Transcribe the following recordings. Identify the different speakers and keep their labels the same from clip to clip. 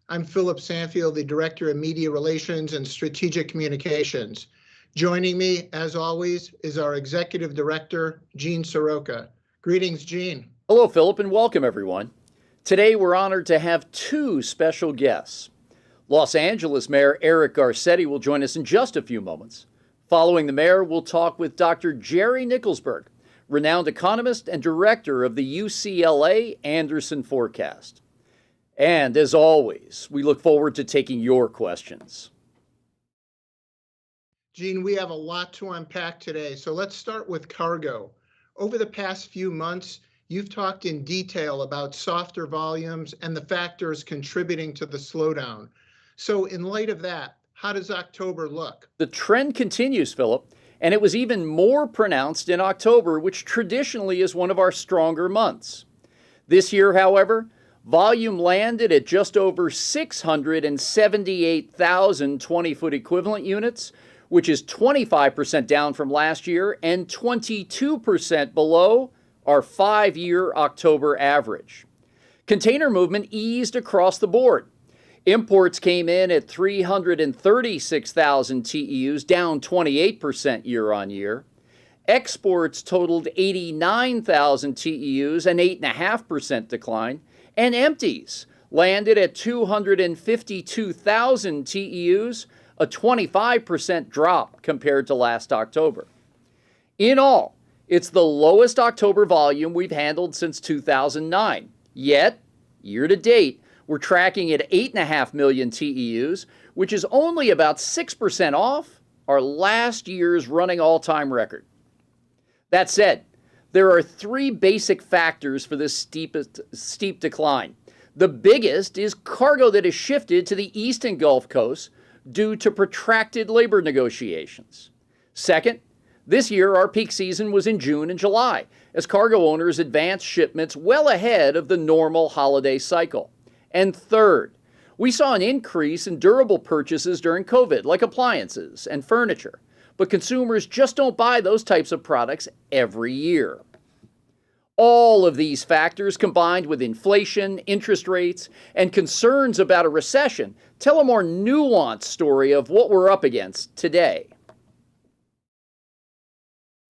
Speaker 1: I'm Philip Sanfield, the Director of Media Relations and Strategic Communications. Joining me, as always, is our Executive Director, Gene Seroka. Greetings, Gene.
Speaker 2: Hello, Philip, and welcome, everyone. Today, we're honored to have two special guests. Los Angeles Mayor Eric Garcetti will join us in just a few moments. Following the mayor, we'll talk with Dr. Jerry Nickelsburg, renowned economist and director of the UCLA Anderson Forecast. And as always, we look forward to taking your questions.
Speaker 1: Gene, we have a lot to unpack today, so let's start with cargo. Over the past few months, you've talked in detail about softer volumes and the factors contributing to the slowdown. So in light of that, how does October look?
Speaker 2: The trend continues, Philip, and it was even more pronounced in October, which traditionally is one of our stronger months. This year, however, volume landed at just over 678,000 20-foot equivalent units, which is 25% down from last year and 22% below our 5-year October average. Container movement eased across the board. Imports came in at 336,000 TEUs, down 28% year on year. Exports totaled 89,000 TEUs, an 8.5% decline. And empties landed at 252,000 TEUs, a 25% drop compared to last October. In all, it's the lowest October volume we've handled since 2009. Yet, year to date, we're tracking at 8.5 million TEUs, which is only about 6% off our last year's running all-time record. That said, there are three basic factors for this steep decline. The biggest is cargo that has shifted to the East and Gulf Coast due to protracted labor negotiations. Second, this year our peak season was in June and July, as cargo owners advanced shipments well ahead of the normal holiday cycle. And third, we saw an increase in durable purchases during COVID, like appliances and furniture. But consumers just don't buy those types of products every year. All of these factors, combined with inflation, interest rates, and concerns about a recession, tell a more nuanced story of what we're up against today.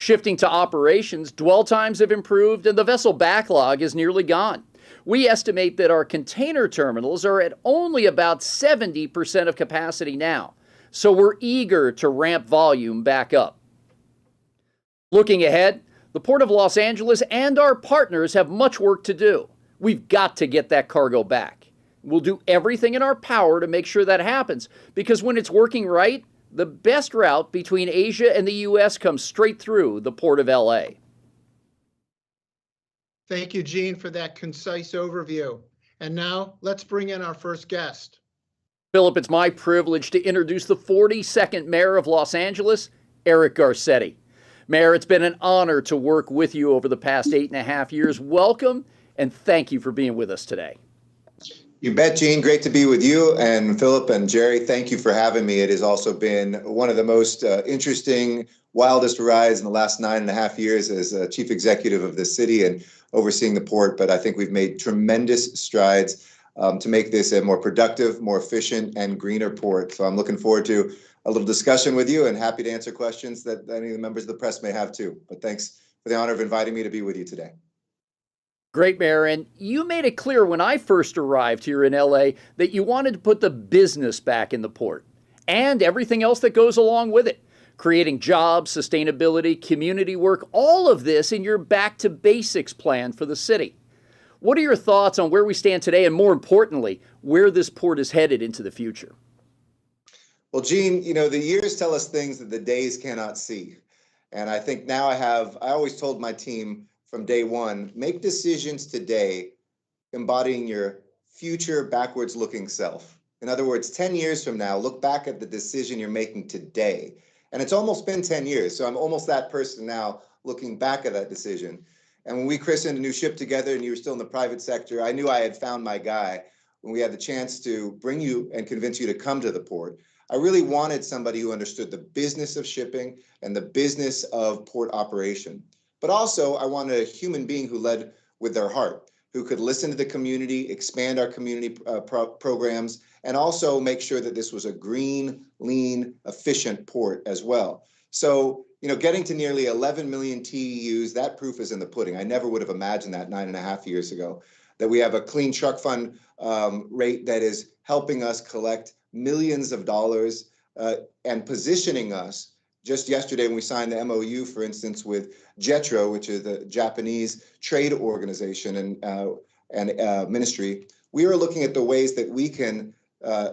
Speaker 2: Shifting to operations, dwell times have improved and the vessel backlog is nearly gone. We estimate that our container terminals are at only about 70% of capacity now, so we're eager to ramp volume back up. Looking ahead, the Port of Los Angeles and our partners have much work to do. We've got to get that cargo back. We'll do everything in our power to make sure that happens, because when it's working right, the best route between Asia and the U.S. comes straight through the Port of L.A.
Speaker 1: Thank you, Gene, for that concise overview. And now let's bring in our first guest.
Speaker 2: Philip, it's my privilege to introduce the 42nd Mayor of Los Angeles, Eric Garcetti. Mayor, it's been an honor to work with you over the past 8.5 years. Welcome, and thank you for being with us today.
Speaker 3: You bet, Gene. Great to be with you. And Philip and Jerry, thank you for having me. It has also been one of the most interesting, wildest rides in the last 9.5 years as chief executive of this city and overseeing the port. But I think we've made tremendous strides to make this a more productive, more efficient, and greener port. So I'm looking forward to a little discussion with you and happy to answer questions that any of the members of the press may have too. But thanks for the honor of inviting me to be with you today.
Speaker 2: Great, Mayor. And you made it clear when I first arrived here in LA that you wanted to put the business back in the port and everything else that goes along with it. Creating jobs, sustainability, community work, all of this in your back to basics plan for the city. What are your thoughts on where we stand today and, more importantly, where this port is headed into the future?
Speaker 3: Well, Gene, the years tell us things that the days cannot see. And I think now I always told my team from day one, make decisions today embodying your future backwards looking self. In other words, 10 years from now, look back at the decision you're making today. And it's almost been 10 years. So I'm almost that person now looking back at that decision. And when we christened a new ship together and you were still in the private sector, I knew I had found my guy when we had the chance to bring you and convince you to come to the port. I really wanted somebody who understood the business of shipping and the business of port operation. But also, I wanted a human being who led with their heart, who could listen to the community, expand our community programs, and also make sure that this was a green, lean, efficient port as well. So, getting to nearly 11 million TEUs, that proof is in the pudding. I never would have imagined that 9.5 years ago, that we have a clean truck fund rate that is helping us collect millions of dollars and positioning us. Just yesterday, when we signed the MOU, for instance, with JETRO, which is the Japanese trade organization and ministry, we are looking at the ways that we can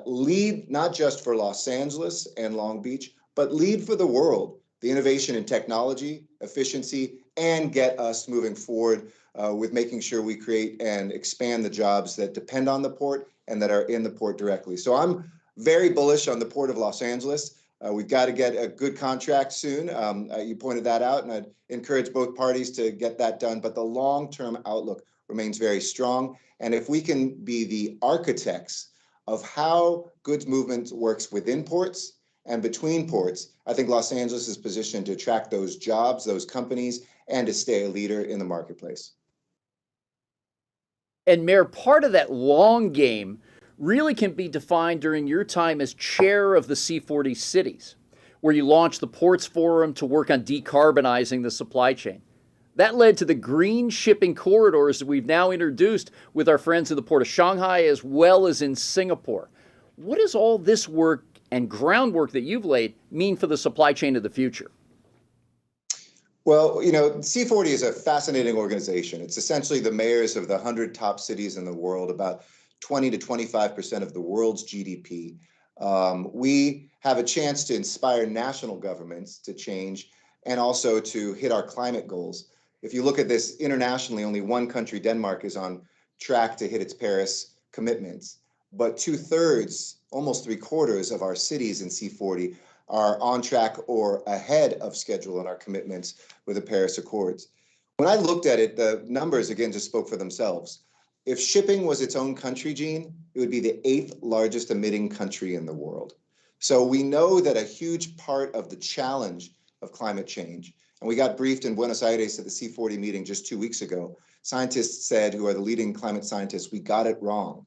Speaker 3: lead not just for Los Angeles and Long Beach, but lead for the world, the innovation in technology, efficiency, and get us moving forward with making sure we create and expand the jobs that depend on the port and that are in the port directly. So I'm very bullish on the Port of Los Angeles. We've got to get a good contract soon. You pointed that out, and I'd encourage both parties to get that done. But the long-term outlook remains very strong. And if we can be the architects of how goods movement works within ports and between ports, I think Los Angeles is positioned to attract those jobs, those companies, and to stay a leader in the marketplace.
Speaker 2: And Mayor, part of that long game really can be defined during your time as chair of the C40 cities, where you launched the Ports Forum to work on decarbonizing the supply chain. That led to the green shipping corridors that we've now introduced with our friends in the Port of Shanghai as well as in Singapore. What does all this work and groundwork that you've laid mean for the supply chain of the future?
Speaker 3: Well, C40 is a fascinating organization. It's essentially the mayors of the 100 top cities in the world, about 20 to 25% of the world's GDP. We have a chance to inspire national governments to change and also to hit our climate goals. If you look at this internationally, only one country, Denmark, is on track to hit its Paris commitments. But 2/3, almost 3/4 of our cities in C40 are on track or ahead of schedule in our commitments with the Paris Accords. When I looked at it, the numbers, again, just spoke for themselves. If shipping was its own country, Gene, it would be the 8th largest emitting country in the world. So we know that a huge part of the challenge of climate change, and we got briefed in Buenos Aires at the C40 meeting just 2 weeks ago, scientists said, who are the leading climate scientists, we got it wrong.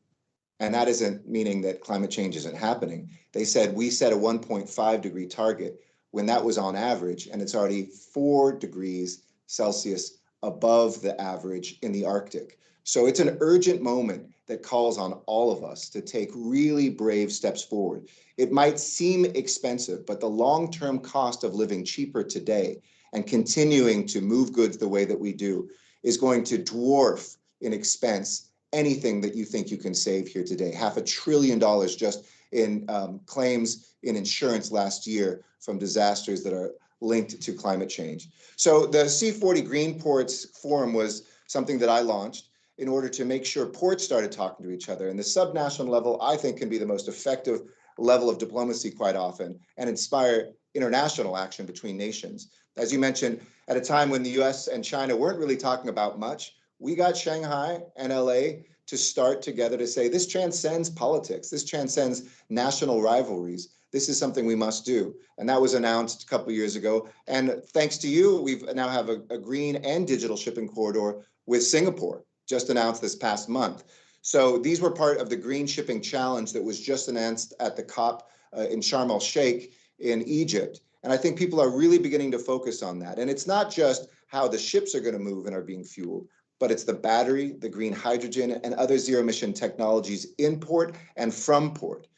Speaker 3: And that isn't meaning that climate change isn't happening. They said we set a 1.5 degree target when that was on average, and it's already 4 degrees Celsius above the average in the Arctic. So it's an urgent moment that calls on all of us to take really brave steps forward. It might seem expensive, but the long-term cost of living cheaper today and continuing to move goods the way that we do is going to dwarf in expense anything that you think you can save here today. $500 billion just in claims in insurance last year from disasters that are linked to climate change. So the C40 Green Ports Forum was something that I launched in order to make sure ports started talking to each other. And the subnational level, I think, can be the most effective level of diplomacy quite often and inspire international action between nations. As you mentioned, at a time when the US and China weren't really talking about much, we got Shanghai and LA to start together to say, this transcends politics, this transcends national rivalries. This is something we must do. And that was announced a couple of years ago. And thanks to you, we now have a green and digital shipping corridor with Singapore, just announced this past month. So these were part of the Green Shipping Challenge that was just announced at the COP in Sharm el-Sheikh in Egypt. And I think people are really beginning to focus on that. And it's not just how the ships are going to move and are being fueled, but it's the battery, the green hydrogen, and other zero-emission technologies in port and from port.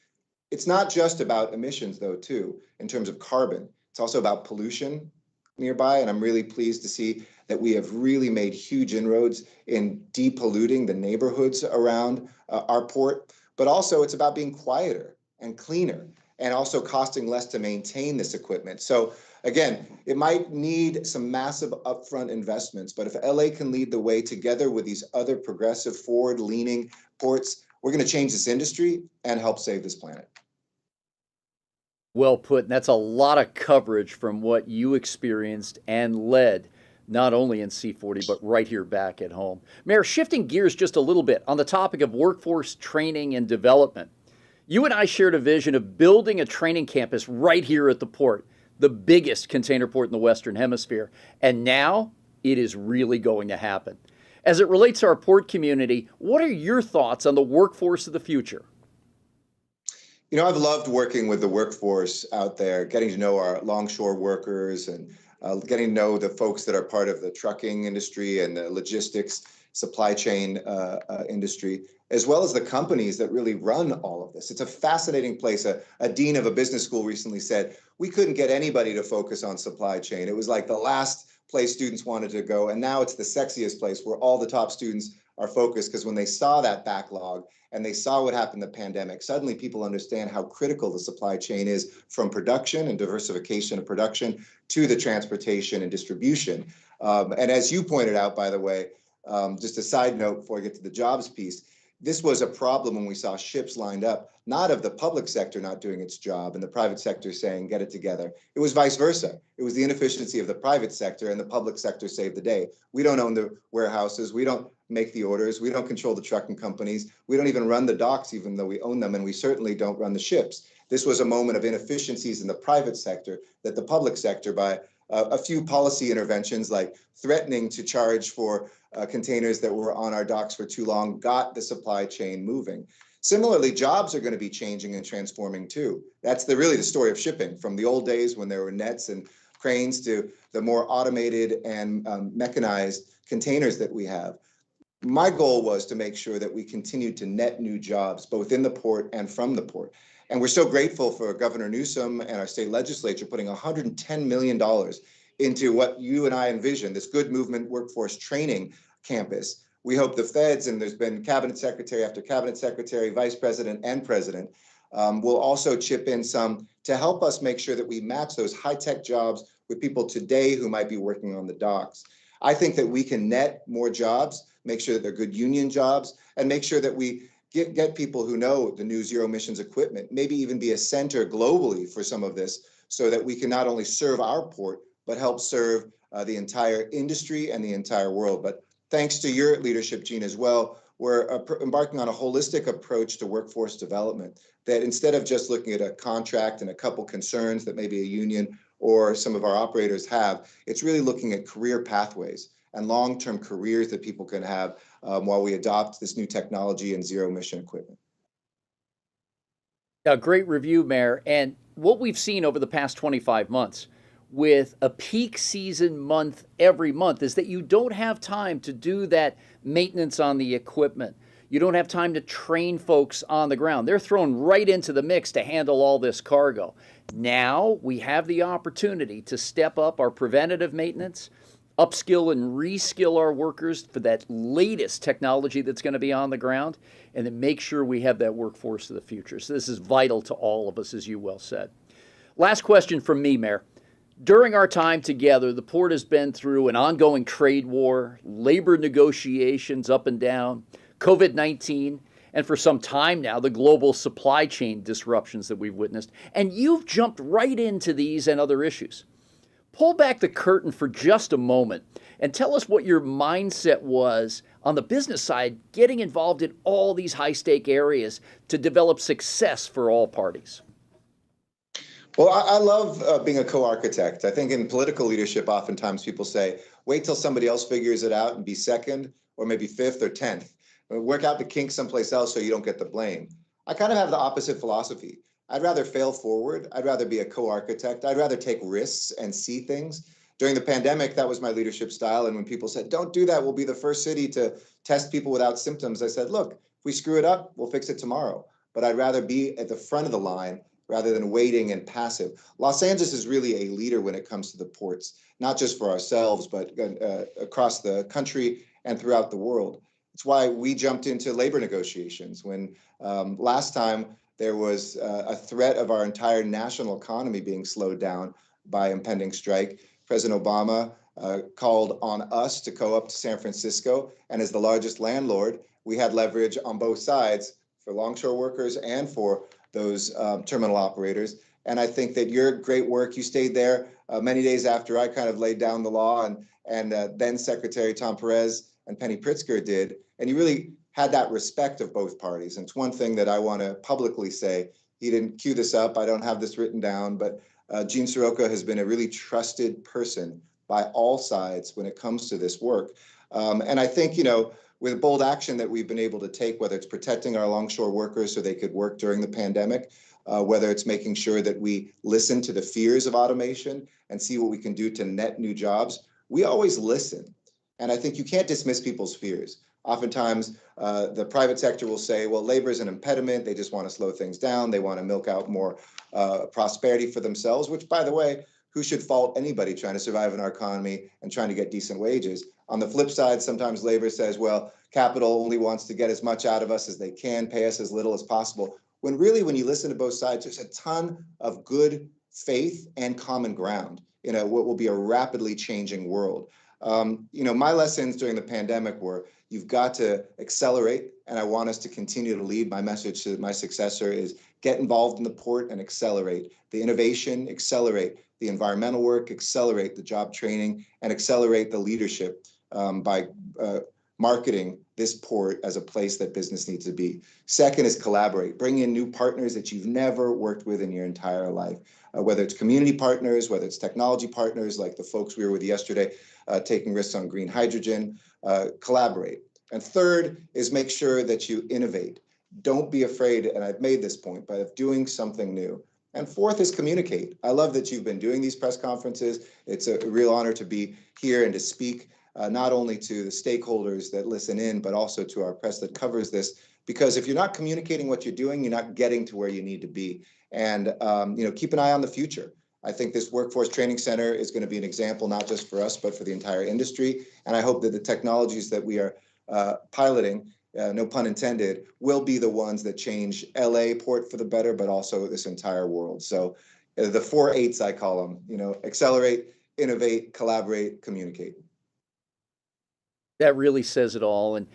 Speaker 3: It's not just about emissions, though, too, in terms of carbon. It's also about pollution nearby, and I'm really pleased to see that we have really made huge inroads in depolluting the neighborhoods around our port. But also, it's about being quieter and cleaner, and also costing less to maintain this equipment. So again, it might need some massive upfront investments, but if LA can lead the way together with these other progressive, forward-leaning ports, we're going to change this industry and help save this planet.
Speaker 2: Well put. And that's a lot of coverage from what you experienced and led, not only in C40, but right here back at home. Mayor, shifting gears just a little bit on the topic of workforce training and development. You and I shared a vision of building a training campus right here at the port, the biggest container port in the Western Hemisphere. And now it is really going to happen. As it relates to our port community, what are your thoughts on the workforce of the future?
Speaker 3: You know, I've loved working with the workforce out there, getting to know our longshore workers and getting to know the folks that are part of the trucking industry and the logistics supply chain industry, as well as the companies that really run all of this. It's a fascinating place. A dean of a business school recently said, we couldn't get anybody to focus on supply chain. It was like the last place students wanted to go. And now it's the sexiest place where all the top students are focused, because when they saw that backlog and they saw what happened in the pandemic, suddenly people understand how critical the supply chain is, from production and diversification of production to the transportation and distribution. And as you pointed out, by the way, just a side note before I get to the jobs piece, this was a problem when we saw ships lined up, not of the public sector not doing its job and the private sector saying, get it together. It was vice versa. It was the inefficiency of the private sector, and the public sector saved the day. We don't own the warehouses. We don't make the orders. We don't control the trucking companies. We don't even run the docks, even though we own them, and we certainly don't run the ships. This was a moment of inefficiencies in the private sector that the public sector, by a few policy interventions like threatening to charge for containers that were on our docks for too long, got the supply chain moving. Similarly, jobs are going to be changing and transforming too. That's really the story of shipping, from the old days when there were nets and cranes to the more automated and mechanized containers that we have. My goal was to make sure that we continued to net new jobs, both in the port and from the port. And we're so grateful for Governor Newsom and our state legislature putting $110 million into what you and I envision, this Good Movement Workforce Training Campus. We hope the feds, and there's been cabinet secretary after cabinet secretary, vice president and president, will also chip in some to help us make sure that we match those high-tech jobs with people today who might be working on the docks. I think that we can net more jobs, make sure that they're good union jobs, and make sure that we get people who know the new zero emissions equipment, maybe even be a center globally for some of this, so that we can not only serve our port, but help serve the entire industry and the entire world. But thanks to your leadership, Gene, as well, we're embarking on a holistic approach to workforce development, that instead of just looking at a contract and a couple concerns that maybe a union or some of our operators have, it's really looking at career pathways and long-term careers that people can have while we adopt this new technology and zero emission equipment.
Speaker 2: A great review, Mayor. And what we've seen over the past 25 months with a peak season month every month is that you don't have time to do that maintenance on the equipment. You don't have time to train folks on the ground. They're thrown right into the mix to handle all this cargo. Now we have the opportunity to step up our preventative maintenance, upskill and reskill our workers for that latest technology that's going to be on the ground, and then make sure we have that workforce of the future. So this is vital to all of us, as you well said. Last question from me, Mayor. During our time together, the port has been through an ongoing trade war, labor negotiations up and down, COVID-19, and for some time now, the global supply chain disruptions that we've witnessed. And you've jumped right into these and other issues. Pull back the curtain for just a moment and tell us what your mindset was on the business side, getting involved in all these high-stake areas to develop success for all parties.
Speaker 3: Well, I love being a co-architect. I think in political leadership, oftentimes people say, wait till somebody else figures it out and be second or maybe fifth or 10th. Work out the kinks someplace else so you don't get the blame. I kind of have the opposite philosophy. I'd rather fail forward. I'd rather be a co-architect. I'd rather take risks and see things. During the pandemic, that was my leadership style. And when people said, don't do that, we'll be the first city to test people without symptoms, I said, look, if we screw it up, we'll fix it tomorrow. But I'd rather be at the front of the line rather than waiting and passive. Los Angeles is really a leader when it comes to the ports, not just for ourselves, but across the country and throughout the world. It's why we jumped into labor negotiations when last time there was a threat of our entire national economy being slowed down by impending strike. President Obama called on us to go up to San Francisco, and as the largest landlord, we had leverage on both sides for longshore workers and for those terminal operators. And I think that your great work, you stayed there many days after I kind of laid down the law, and then Secretary Tom Perez and Penny Pritzker did. And you really had that respect of both parties. And it's one thing that I want to publicly say. He didn't cue this up. I don't have this written down, but Gene Seroka has been a really trusted person by all sides when it comes to this work. And I think, with bold action that we've been able to take, whether it's protecting our longshore workers so they could work during the pandemic, whether it's making sure that we listen to the fears of automation and see what we can do to net new jobs, we always listen. And I think you can't dismiss people's fears. Oftentimes, the private sector will say, well, labor is an impediment. They just want to slow things down. They want to milk out more prosperity for themselves, which, by the way, who should fault anybody trying to survive in our economy and trying to get decent wages? On the flip side, sometimes labor says, well, capital only wants to get as much out of us as they can, pay us as little as possible. When really, when you listen to both sides, there's a ton of good faith and common ground in what will be a rapidly changing world. My lessons during the pandemic were you've got to accelerate, and I want us to continue to lead. My message to my successor is get involved in the port and accelerate the innovation, accelerate the environmental work, accelerate the job training, and accelerate the leadership by marketing this port as a place that business needs to be. Second is collaborate. Bring in new partners that you've never worked with in your entire life, whether it's community partners, whether it's technology partners like the folks we were with yesterday, taking risks on green hydrogen, collaborate. And third is make sure that you innovate. Don't be afraid, and I've made this point, by doing something new. And fourth is communicate. I love that you've been doing these press conferences. It's a real honor to be here and to speak not only to the stakeholders that listen in, but also to our press that covers this. Because if you're not communicating what you're doing, you're not getting to where you need to be. And keep an eye on the future. I think this Workforce Training Center is going to be an example, not just for us, but for the entire industry. And I hope that the technologies that we are piloting, no pun intended, will be the ones that change LA port for the better, but also this entire world. So the 4 8s, I call them, accelerate, innovate, collaborate, communicate.
Speaker 2: That really says it all. And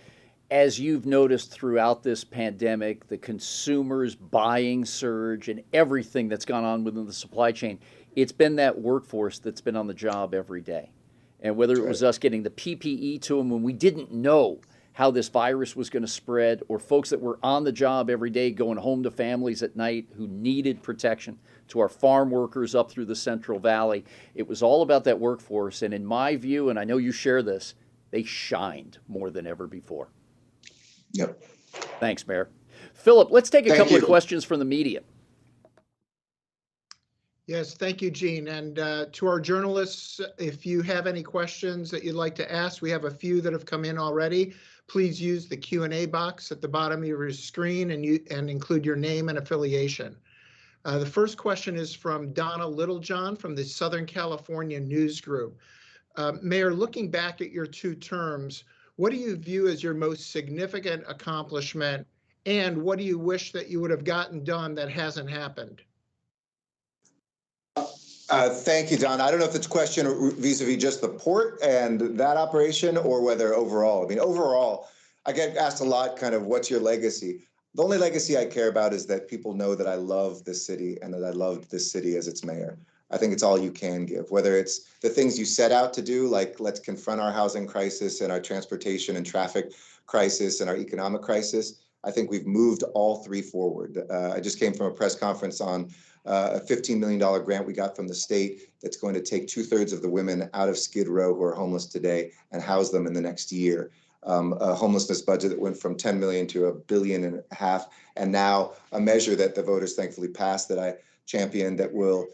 Speaker 2: as you've noticed throughout this pandemic, the consumers' buying surge and everything that's gone on within the supply chain, it's been that workforce that's been on the job every day. And whether it was us getting the PPE to them when we didn't know how this virus was going to spread, or folks that were on the job every day going home to families at night who needed protection, to our farm workers up through the Central Valley, it was all about that workforce. And in my view, and I know you share this, they shined more than ever before.
Speaker 3: Yep.
Speaker 2: Thanks, Mayor. Philip, let's take a
Speaker 3: Thank
Speaker 2: couple
Speaker 3: you.
Speaker 2: of questions from the media.
Speaker 1: Yes, thank you, Gene. And to our journalists, if you have any questions that you'd like to ask, we have a few that have come in already. Please use the Q&A box at the bottom of your screen and include your name and affiliation. The first question is from Donna Littlejohn from the Southern California News Group. Mayor, looking back at your 2 terms, what do you view as your most significant accomplishment, and what do you wish that you would have gotten done that hasn't happened?
Speaker 3: Thank you, Don. I don't know if it's a question vis-a-vis just the port and that operation, or whether overall. I mean, overall, I get asked a lot, kind of, what's your legacy? The only legacy I care about is that people know that I love this city and that I loved this city as its mayor. I think it's all you can give, whether it's the things you set out to do, like let's confront our housing crisis and our transportation and traffic crisis and our economic crisis. I think we've moved all 3 forward. I just came from a press conference on a $15 million grant we got from the state that's going to take 2/3 of the women out of Skid Row who are homeless today and house them in the next year. A homelessness budget that went from 10 million to $1.5 billion, and now a measure that the voters thankfully passed that I championed that will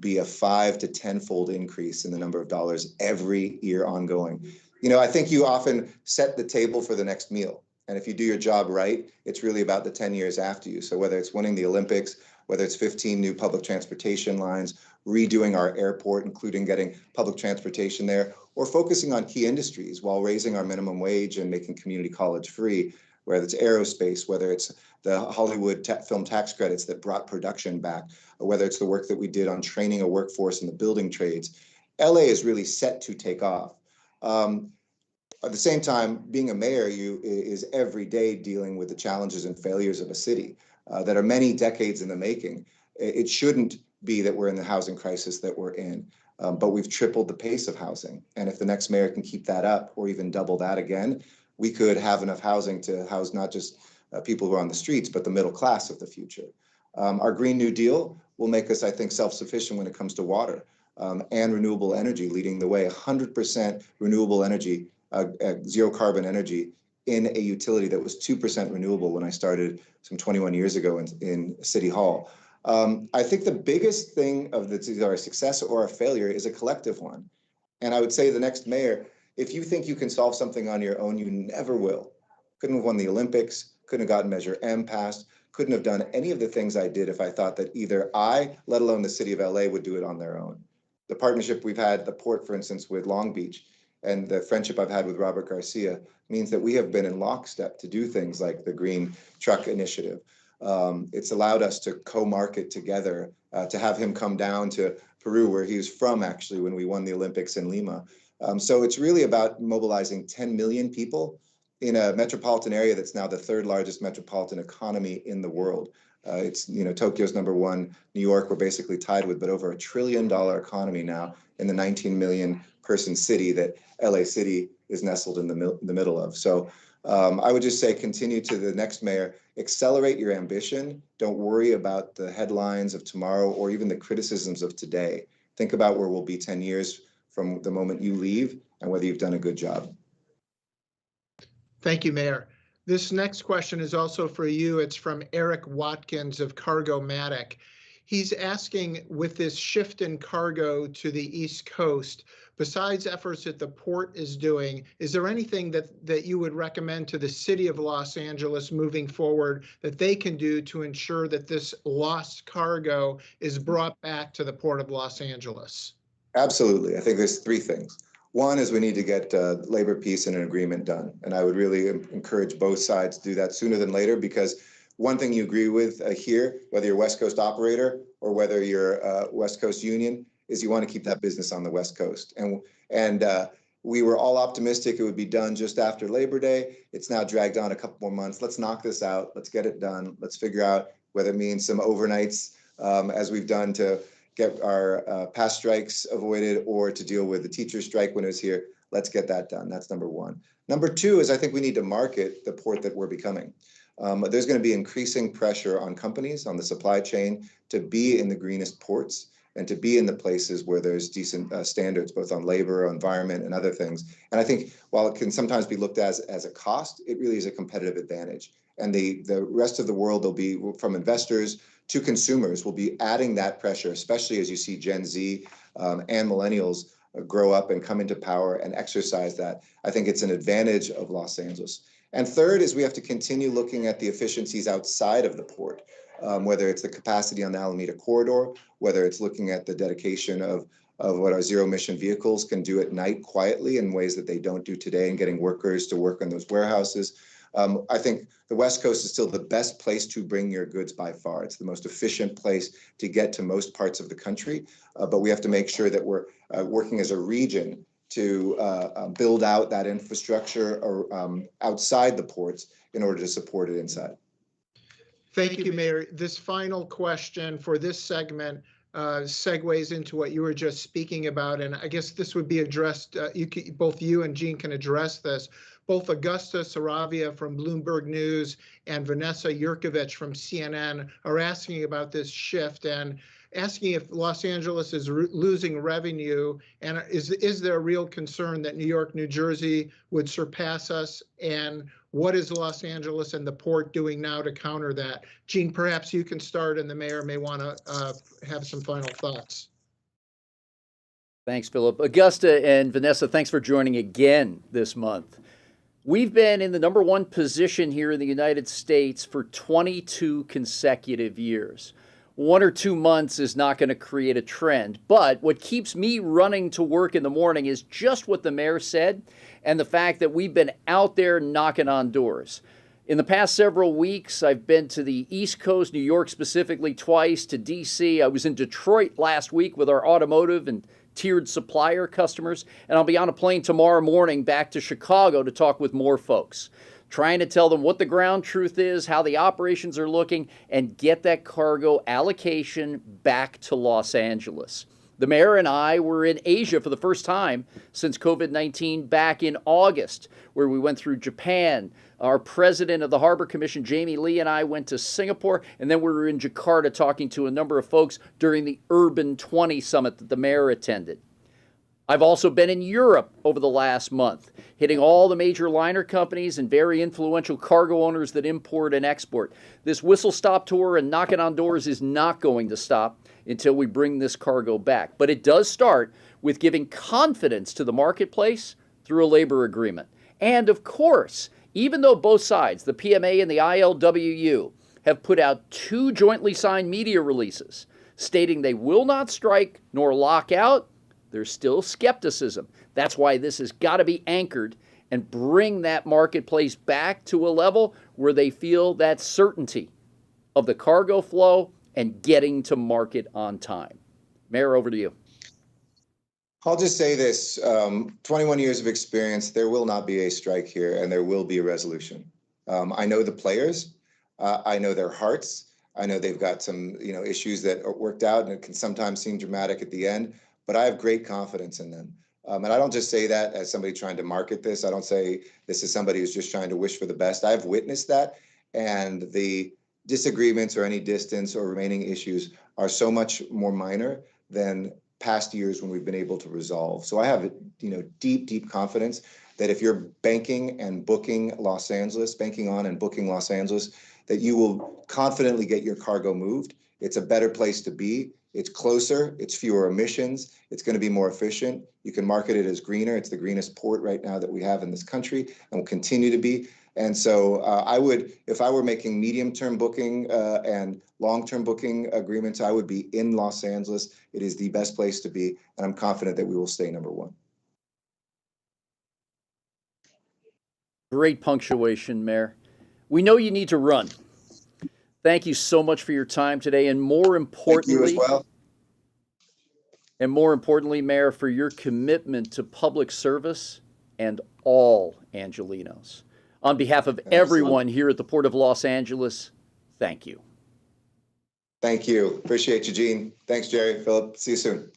Speaker 3: be a 5 to 10-fold increase in the number of dollars every year ongoing. I think you often set the table for the next meal. And if you do your job right, it's really about the 10 years after you. So whether it's winning the Olympics, whether it's 15 new public transportation lines, redoing our airport, including getting public transportation there, or focusing on key industries while raising our minimum wage and making community college free, whether it's aerospace, whether it's the Hollywood film tax credits that brought production back, or whether it's the work that we did on training a workforce in the building trades. LA is really set to take off. At the same time, being a mayor is every day dealing with the challenges and failures of a city that are many decades in the making. It shouldn't be that we're in the housing crisis that we're in, but we've tripled the pace of housing. And if the next mayor can keep that up or even double that again, we could have enough housing to house not just people who are on the streets, but the middle class of the future. Our Green New Deal will make us, I think, self-sufficient when it comes to water and renewable energy, leading the way. 100% renewable energy zero carbon energy in a utility that was 2% renewable when I started some 21 years ago in City Hall. I think the biggest thing of that's either a success or a failure is a collective one. And I would say the next mayor, if you think you can solve something on your own, you never will. Couldn't have won the Olympics, couldn't have gotten Measure M passed, couldn't have done any of the things I did if I thought that either I, let alone the city of LA, would do it on their own. The partnership we've had, the port, for instance, with Long Beach, and the friendship I've had with Robert Garcia means that we have been in lockstep to do things like the Green Truck Initiative. It's allowed us to co-market together, to have him come down to Peru, where he was from actually when we won the Olympics in Lima. So it's really about mobilizing 10 million people in a metropolitan area that's now the third largest metropolitan economy in the world. It's, Tokyo's number one, New York, we're basically tied with, but over $1 trillion economy now in the 19 million person city that LA City is nestled in the middle of. So I would just say continue to the next mayor, accelerate your ambition. Don't worry about the headlines of tomorrow or even the criticisms of today. Think about where we'll be 10 years from the moment you leave and whether you've done a good job.
Speaker 1: Thank you, Mayor. This next question is also for you. It's from Eric Watkins of Cargo-Matic. He's asking, with this shift in cargo to the East Coast, besides efforts that the port is doing, is there anything that you would recommend to the city of Los Angeles moving forward that they can do to ensure that this lost cargo is brought back to the Port of Los Angeles?
Speaker 3: Absolutely. I think there's three things. One is we need to get labor peace and an agreement done. And I would really encourage both sides to do that sooner than later, because one thing you agree with here, whether you're a West Coast operator or whether you're a West Coast union, is you want to keep that business on the West Coast. And we were all optimistic it would be done just after Labor Day. It's now dragged on a couple more months. Let's knock this out. Let's get it done. Let's figure out whether it means some overnights, as we've done to get our past strikes avoided, or to deal with the teacher strike when it was here. Let's get that done. That's number one. Number two is I think we need to market the port that we're becoming. There's going to be increasing pressure on companies, on the supply chain, to be in the greenest ports and to be in the places where there's decent standards, both on labor, environment, and other things. And I think while it can sometimes be looked at as a cost, it really is a competitive advantage. And the rest of the world, will be, from investors to consumers, will be adding that pressure, especially as you see Gen Z and millennials grow up and come into power and exercise that. I think it's an advantage of Los Angeles. And third is we have to continue looking at the efficiencies outside of the port, whether it's the capacity on the Alameda corridor, whether it's looking at the dedication of what our zero emission vehicles can do at night quietly in ways that they don't do today, and getting workers to work on those warehouses. I think the West Coast is still the best place to bring your goods by far. It's the most efficient place to get to most parts of the country, but we have to make sure that we're working as a region to build out that infrastructure or outside the ports in order to support it inside.
Speaker 1: Thank you, Mayor. This final question for this segment segues into what you were just speaking about, and I guess this would be addressed, both you and Gene can address this. Both Augusta Saravia from Bloomberg News and Vanessa Yurkovich from CNN are asking about this shift and asking if Los Angeles is losing revenue, and is there a real concern that New York, New Jersey would surpass us, and what is Los Angeles and the port doing now to counter that? Gene, perhaps you can start, and the mayor may want to have some final thoughts.
Speaker 2: Thanks, Philip. Augusta and Vanessa, thanks for joining again this month. We've been in the number one position here in the United States for 22 consecutive years. 1 or 2 months is not going to create a trend, but what keeps me running to work in the morning is just what the mayor said, and the fact that we've been out there knocking on doors. In the past several weeks, I've been to the East Coast, New York specifically, twice, to DC. I was in Detroit last week with our automotive and tiered supplier customers, and I'll be on a plane tomorrow morning back to Chicago to talk with more folks, trying to tell them what the ground truth is, how the operations are looking, and get that cargo allocation back to Los Angeles. The mayor and I were in Asia for the first time since COVID-19 back in August, where we went through Japan. Our president of the Harbor Commission, Jamie Lee, and I went to Singapore, and then we were in Jakarta talking to a number of folks during the Urban 20 summit that the mayor attended. I've also been in Europe over the last month, hitting all the major liner companies and very influential cargo owners that import and export. This whistle-stop tour and knocking on doors is not going to stop until we bring this cargo back. But it does start with giving confidence to the marketplace through a labor agreement. And of course, even though both sides, the PMA and the ILWU, have put out 2 jointly signed media releases stating they will not strike nor lock out, there's still skepticism. That's why this has got to be anchored and bring that marketplace back to a level where they feel that certainty of the cargo flow and getting to market on time. Mayor, over to you.
Speaker 3: I'll just say this, 21 years of experience, there will not be a strike here and there will be a resolution. I know the players, I know their hearts. I know they've got some, issues that are worked out and it can sometimes seem dramatic at the end, but I have great confidence in them. And I don't just say that as somebody trying to market this. I don't say this is somebody who's just trying to wish for the best. I've witnessed that, and the disagreements or any distance or remaining issues are so much more minor than past years when we've been able to resolve. So I have, deep confidence that if you're banking and booking Los Angeles, banking on and booking Los Angeles, that you will confidently get your cargo moved. It's a better place to be. It's closer, it's fewer emissions, it's going to be more efficient. You can market it as greener. It's the greenest port right now that we have in this country and will continue to be. And so I would, if I were making medium-term booking and long-term booking agreements, I would be in Los Angeles. It is the best place to be, and I'm confident that we will stay number 1.
Speaker 2: Great punctuation, Mayor. We know you need to run. Thank you so much for your time today, and more importantly,
Speaker 3: thank you as well.
Speaker 2: And more importantly, Mayor, for your commitment to public service and all Angelenos. On behalf of everyone here at the Port of Los Angeles, thank you.
Speaker 3: Thank you. Appreciate you, Gene. Thanks, Jerry. Philip, see you soon.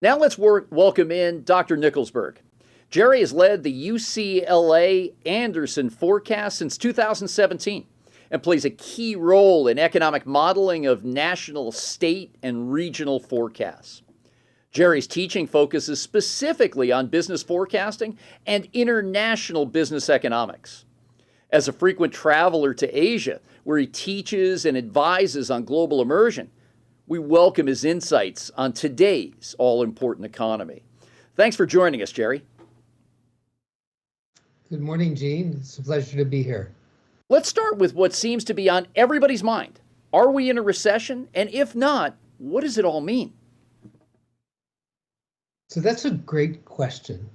Speaker 2: Now let's welcome in Dr. Nickelsburg. Jerry has led the UCLA Anderson Forecast since 2017 and plays a key role in economic modeling of national, state, and regional forecasts. Jerry's teaching focuses specifically on business forecasting and international business economics. As a frequent traveler to Asia, where he teaches and advises on global immersion, we welcome his insights on today's all-important economy. Thanks for joining us, Jerry.
Speaker 4: Good morning, Gene. It's a pleasure to be here.
Speaker 2: Let's start with what seems to be on everybody's mind. Are we in a recession? And if not, what does it all mean?
Speaker 4: So that's a great question.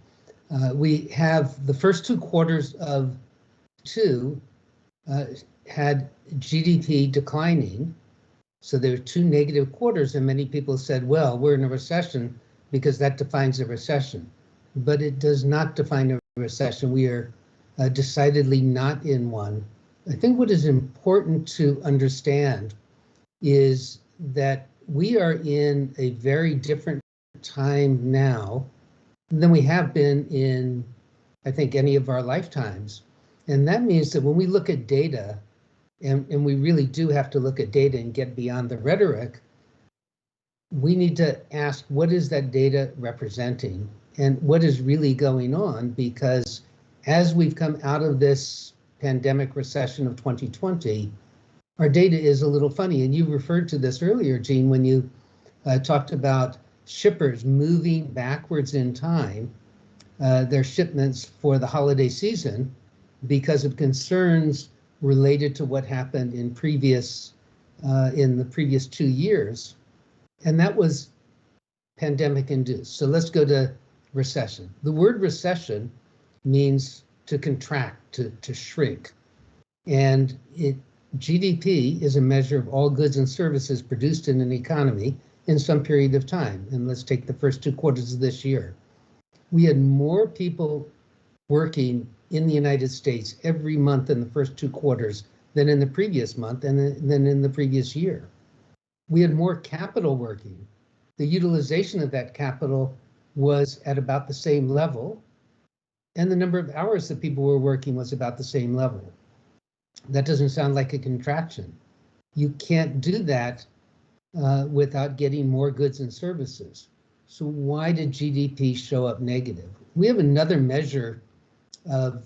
Speaker 4: We have the first 2 quarters of 2 had GDP declining. So there were 2 negative quarters, and many people said, well, we're in a recession because that defines a recession. But it does not define a recession. We are decidedly not in one. I think what is important to understand is that we are in a very different time now than we have been in, I think, any of our lifetimes. And that means that when we look at data, and we really do have to look at data and get beyond the rhetoric, we need to ask, what is that data representing and what is really going on? Because as we've come out of this pandemic recession of 2020, our data is a little funny. And you referred to this earlier, Gene, when you talked about shippers moving backwards in time, their shipments for the holiday season because of concerns related to what happened in the previous 2 years. And that was pandemic induced. So let's go to recession. The word recession means to contract, to shrink. And GDP is a measure of all goods and services produced in an economy in some period of time. And let's take the first 2 quarters of this year. We had more people working in the United States every month in the first 2 quarters than in the previous month and than in the previous year. We had more capital working. The utilization of that capital was at about the same level, and the number of hours that people were working was about the same level. That doesn't sound like a contraction. You can't do that without getting more goods and services. So why did GDP show up negative? We have another measure of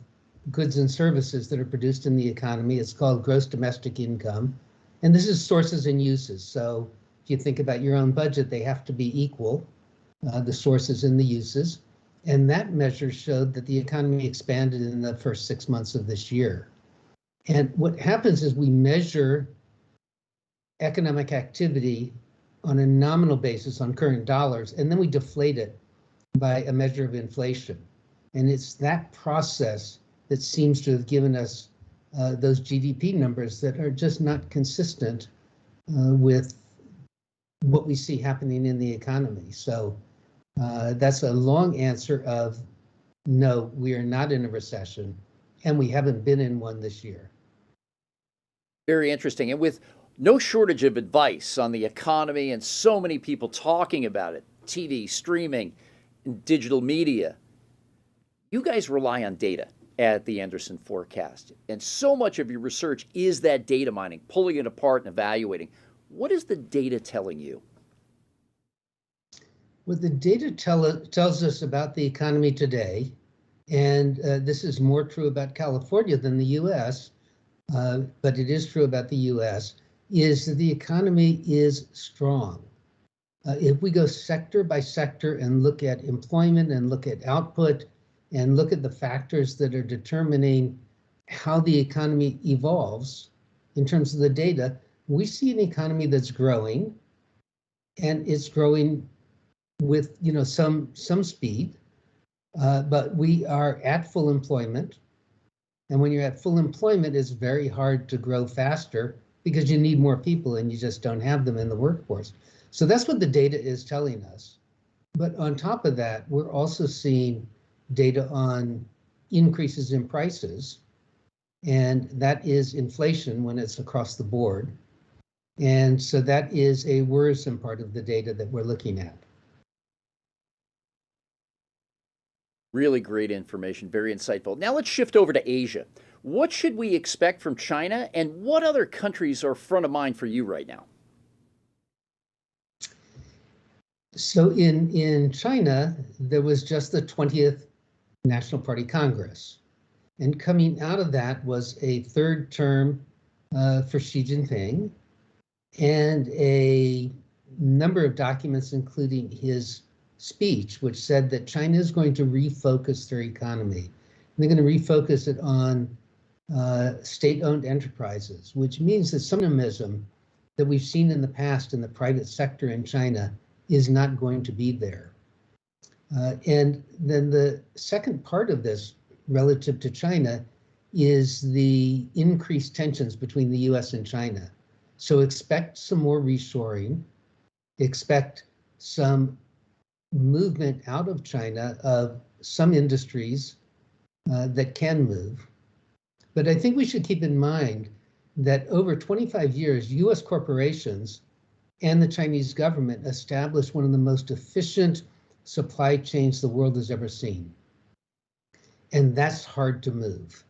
Speaker 4: goods and services that are produced in the economy. It's called gross domestic income. And this is sources and uses. So if you think about your own budget, they have to be equal, the sources and the uses. And that measure showed that the economy expanded in the first 6 months of this year. And what happens is we measure economic activity on a nominal basis on current dollars, and then we deflate it by a measure of inflation. And it's that process that seems to have given us those GDP numbers that are just not consistent with what we see happening in the economy. So that's a long answer of no, we are not in a recession, and we haven't been in one this year.
Speaker 2: Very interesting. And with no shortage of advice on the economy and so many people talking about it, TV, streaming, and digital media, you guys rely on data at the Anderson Forecast. And so much of your research is that data mining, pulling it apart and evaluating. What is the data telling you?
Speaker 4: What the data tells us about the economy today, and this is more true about California than the US, but it is true about the US, is that the economy is strong. If we go sector by sector and look at employment and look at output and look at the factors that are determining how the economy evolves in terms of the data, we see an economy that's growing, and it's growing with some speed, but we are at full employment. And when you're at full employment, it's very hard to grow faster because you need more people and you just don't have them in the workforce. So that's what the data is telling us. But on top of that, we're also seeing data on increases in prices, and that is inflation when it's across the board. And so that is a worrisome part of the data that we're looking at.
Speaker 2: Really great information, very insightful. Now let's shift over to Asia. What should we expect from China, and what other countries are front of mind for you right now?
Speaker 4: So in China, there was just the 20th National Party Congress. And coming out of that was a third term for Xi Jinping and a number of documents, including his speech, which said that China is going to refocus their economy. And they're going to refocus it on state-owned enterprises, which means that some dynamism that we've seen in the past in the private sector in China is not going to be there. And then the second part of this relative to China is the increased tensions between the US and China. So expect some more reshoring, expect some movement out of China of some industries that can move. But I think we should keep in mind that over 25 years, US corporations and the Chinese government established one of the most efficient supply chains the world has ever seen. And that's hard to move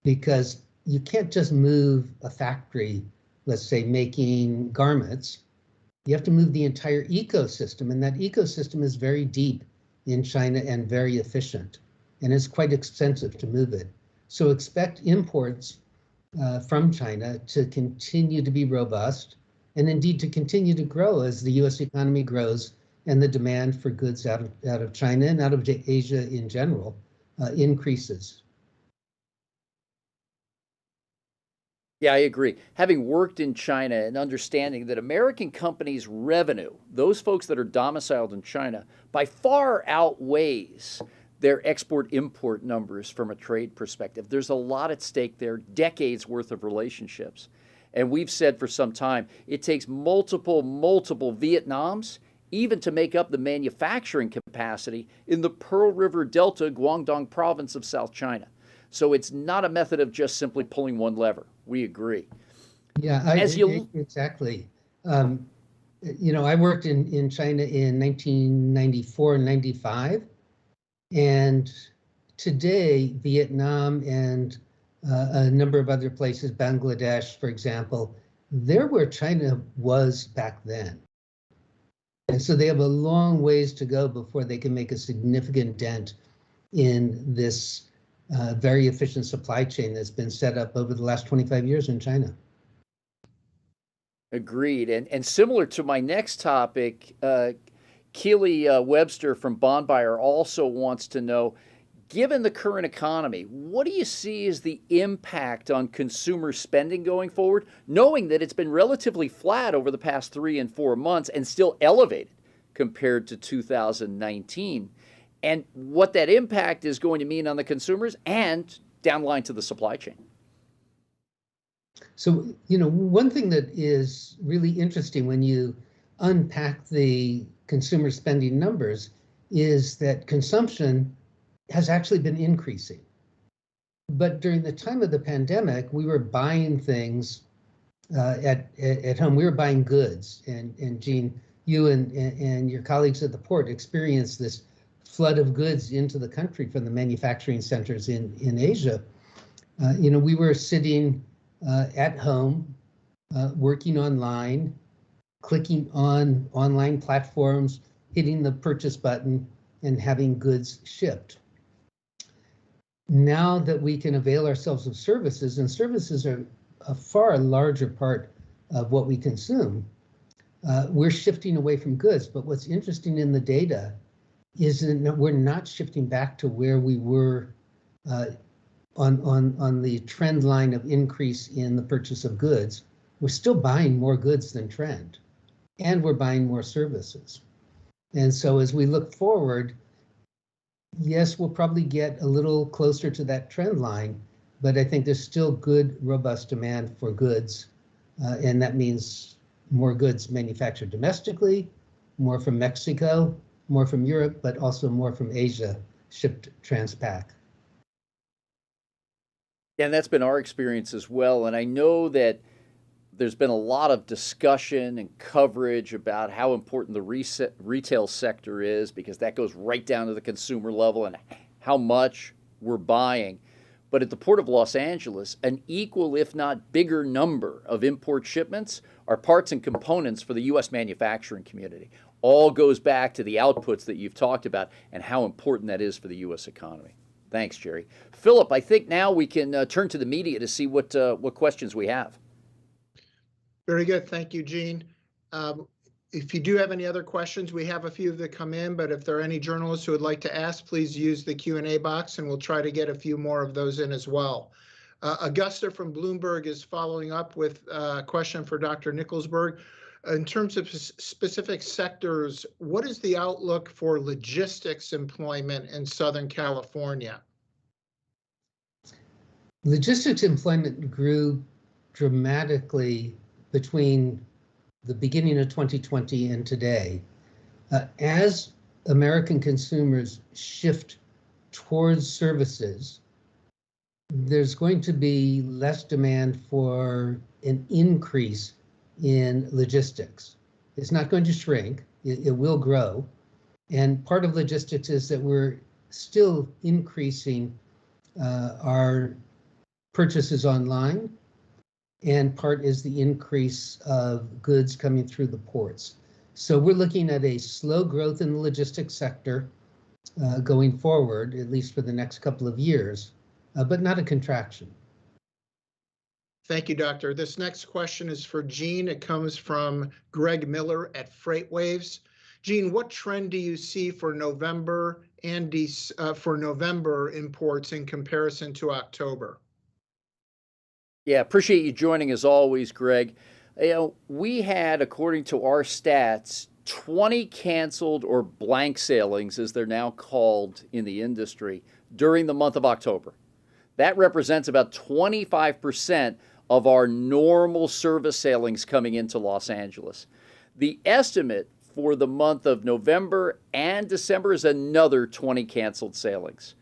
Speaker 4: because you can't just move a factory, let's say making garments. You have to move the entire ecosystem, and that ecosystem is very deep in China and very efficient, and it's quite expensive to move it. So expect imports from China to continue to be robust, and indeed to continue to grow as the US economy grows and the demand for goods out of China and out of Asia in general increases.
Speaker 2: Yeah, I agree. Having worked in China and understanding that American companies' revenue, those folks that are domiciled in China, by far outweighs their export-import numbers from a trade perspective. There's a lot at stake there, decades worth of relationships. And we've said for some time, it takes multiple Vietnams even to make up the manufacturing capacity in the Pearl River Delta, Guangdong province of South China. So it's not a method of just simply pulling one lever. We agree.
Speaker 4: Yeah, exactly. I worked in China in 1994 and 95. And today, Vietnam and a number of other places, Bangladesh, for example, they're where China was back then. And so they have a long ways to go before they can make a significant dent in this very efficient supply chain that's been set up over the last 25 years in China.
Speaker 2: Agreed. And similar to my next topic, Keely Webster from Bondbuyer also wants to know, given the current economy, what do you see as the impact on consumer spending going forward, knowing that it's been relatively flat over the past 3 and 4 months and still elevated compared to 2019, and what that impact is going to mean on the consumers and downline to the supply chain?
Speaker 4: So, one thing that is really interesting when you unpack the consumer spending numbers is that consumption has actually been increasing. But during the time of the pandemic, we were buying things at home. We were buying goods. And Gene, you and your colleagues at the port experienced this flood of goods into the country from the manufacturing centers in Asia. We were sitting at home, working online, clicking on online platforms, hitting the purchase button, and having goods shipped. Now that we can avail ourselves of services, and services are a far larger part of what we consume, we're shifting away from goods. But what's interesting in the data is that we're not shifting back to where we were on the trend line of increase in the purchase of goods. We're still buying more goods than trend, and we're buying more services. And so as we look forward, yes, we'll probably get a little closer to that trend line, but I think there's still good, robust demand for goods. And that means more goods manufactured domestically, more from Mexico, more from Europe, but also more from Asia shipped transpac.
Speaker 2: And that's been our experience as well. And I know that there's been a lot of discussion and coverage about how important the retail sector is, because that goes right down to the consumer level and how much we're buying. But at the Port of Los Angeles, an equal, if not bigger, number of import shipments are parts and components for the U.S. manufacturing community. All goes back to the outputs that you've talked about and how important that is for the U.S. economy. Thanks, Jerry. Philip, I think now we can turn to the media to see what questions we have.
Speaker 1: Very good. Thank you, Gene. If you do have any other questions, we have a few that come in, but if there are any journalists who would like to ask, please use the Q&A box and we'll try to get a few more of those in as well. Augusta from Bloomberg is following up with a question for Dr. Nickelsburg. In terms of specific sectors, what is the outlook for logistics employment in Southern California?
Speaker 4: Logistics employment grew dramatically between the beginning of 2020 and today. As American consumers shift towards services, there's going to be less demand for an increase in logistics. It's not going to shrink, it will grow. And part of logistics is that we're still increasing our purchases online, and part is the increase of goods coming through the ports. So we're looking at a slow growth in the logistics sector going forward, at least for the next couple of years, but not a contraction.
Speaker 1: Thank you, Doctor. This next question is for Gene. It comes from Greg Miller at FreightWaves. Gene, what trend do you see for November and for November imports in comparison to October?
Speaker 2: Yeah, appreciate you joining as always, Greg. We had, according to our stats, 20 canceled or blank sailings, as they're now called in the industry, during the month of October. That represents about 25% of our normal service sailings coming into Los Angeles. The estimate for the month of November and December is another 20 canceled sailings.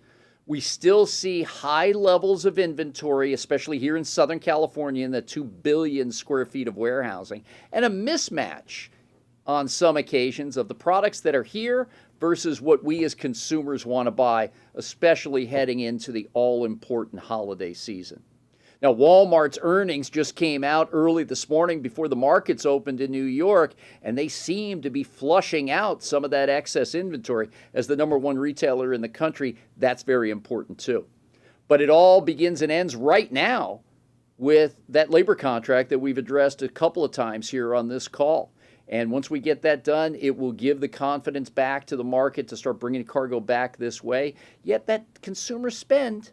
Speaker 2: We still see high levels of inventory, especially here in Southern California in the 2 billion square feet of warehousing, and a mismatch on some occasions of the products that are here versus what we as consumers want to buy, especially heading into the all-important holiday season. Now, Walmart's earnings just came out early this morning before the markets opened in New York, and they seem to be flushing out some of that excess inventory. As the number one retailer in the country, that's very important too. But it all begins and ends right now with that labor contract that we've addressed a couple of times here on this call. And once we get that done, it will give the confidence back to the market to start bringing cargo back this way. Yet that consumer spend,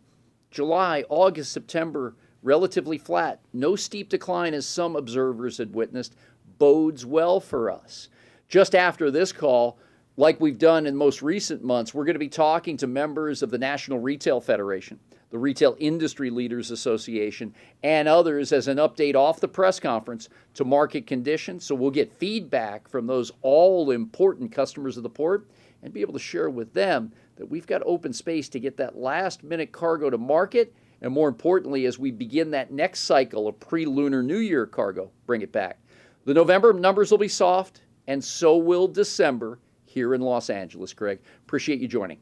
Speaker 2: July, August, September, relatively flat. No steep decline as some observers had witnessed, bodes well for us. Just after this call, like we've done in most recent months, we're going to be talking to members of the National Retail Federation, the Retail Industry Leaders Association, and others as an update off the press conference to market conditions. So we'll get feedback from those all-important customers of the port and be able to share with them that we've got open space to get that last-minute cargo to market, and more importantly, as we begin that next cycle of pre-Lunar New Year cargo, bring it back. The November numbers will be soft, and so will December here in Los Angeles, Craig. Appreciate you joining.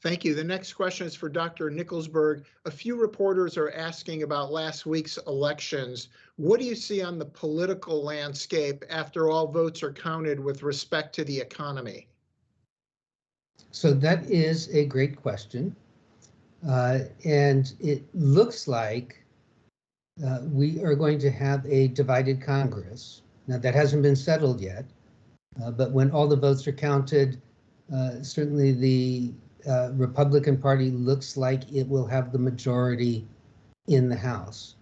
Speaker 1: Thank you. The next question is for Dr. Nickelsburg. A few reporters are asking about last week's elections. What do you see on the political landscape after all votes are counted with respect to the economy?
Speaker 4: So that is a great question. And it looks like we are going to have a divided Congress. Now, that hasn't been settled yet, but when all the votes are counted, certainly the Republican Party looks like it will have the majority in the House.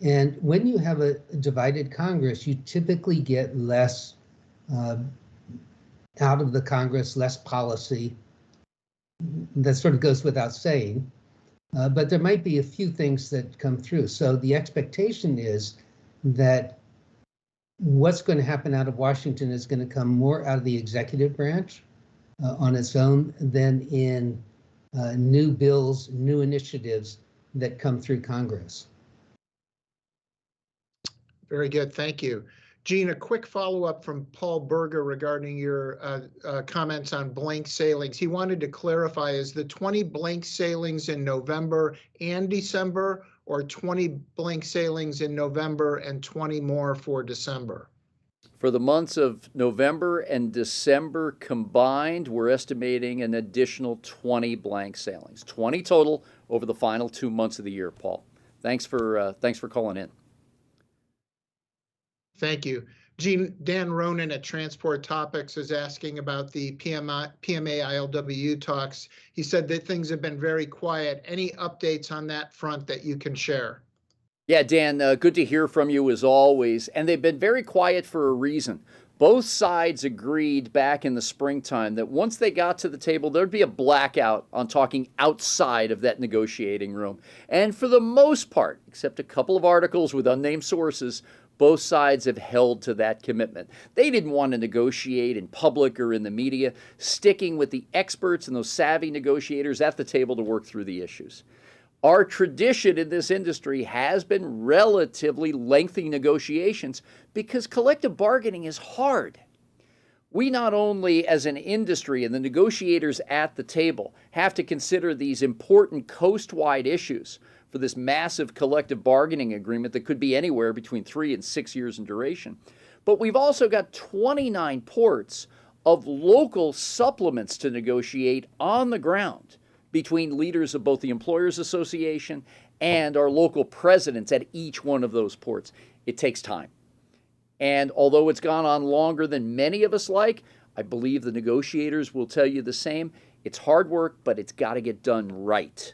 Speaker 4: And when you have a divided Congress, you typically get less out of the Congress, less policy. That sort of goes without saying, but there might be a few things that come through. So the expectation is that what's going to happen out of Washington is going to come more out of the executive branch on its own than in new bills, new initiatives that come through Congress.
Speaker 1: Very good, thank you. Gene, a quick follow-up from Paul Berger regarding your comments on blank sailings. He wanted to clarify, is the 20 blank sailings in November and December, or 20 blank sailings in November and 20 more for December?
Speaker 2: For the months of November and December combined, we're estimating an additional 20 blank sailings, 20 total over the final 2 months of the year, Paul. Thanks for calling in.
Speaker 1: Thank you. Gene, Dan Ronan at Transport Topics is asking about the PMA ILWU talks. He said that things have been very quiet. Any updates on that front that you can share?
Speaker 2: Yeah, Dan, good to hear from you as always. And they've been very quiet for a reason. Both sides agreed back in the springtime that once they got to the table, there'd be a blackout on talking outside of that negotiating room. And for the most part, except a couple of articles with unnamed sources, both sides have held to that commitment. They didn't want to negotiate in public or in the media, sticking with the experts and those savvy negotiators at the table to work through the issues. Our tradition in this industry has been relatively lengthy negotiations because collective bargaining is hard. We not only as an industry and the negotiators at the table have to consider these important coast-wide issues for this massive collective bargaining agreement that could be anywhere between 3 and 6 years in duration, but we've also got 29 ports of local supplements to negotiate on the ground between leaders of both the Employers Association and our local presidents at each one of those ports. It takes time. And although it's gone on longer than many of us like, I believe the negotiators will tell you the same. It's hard work, but it's got to get done right.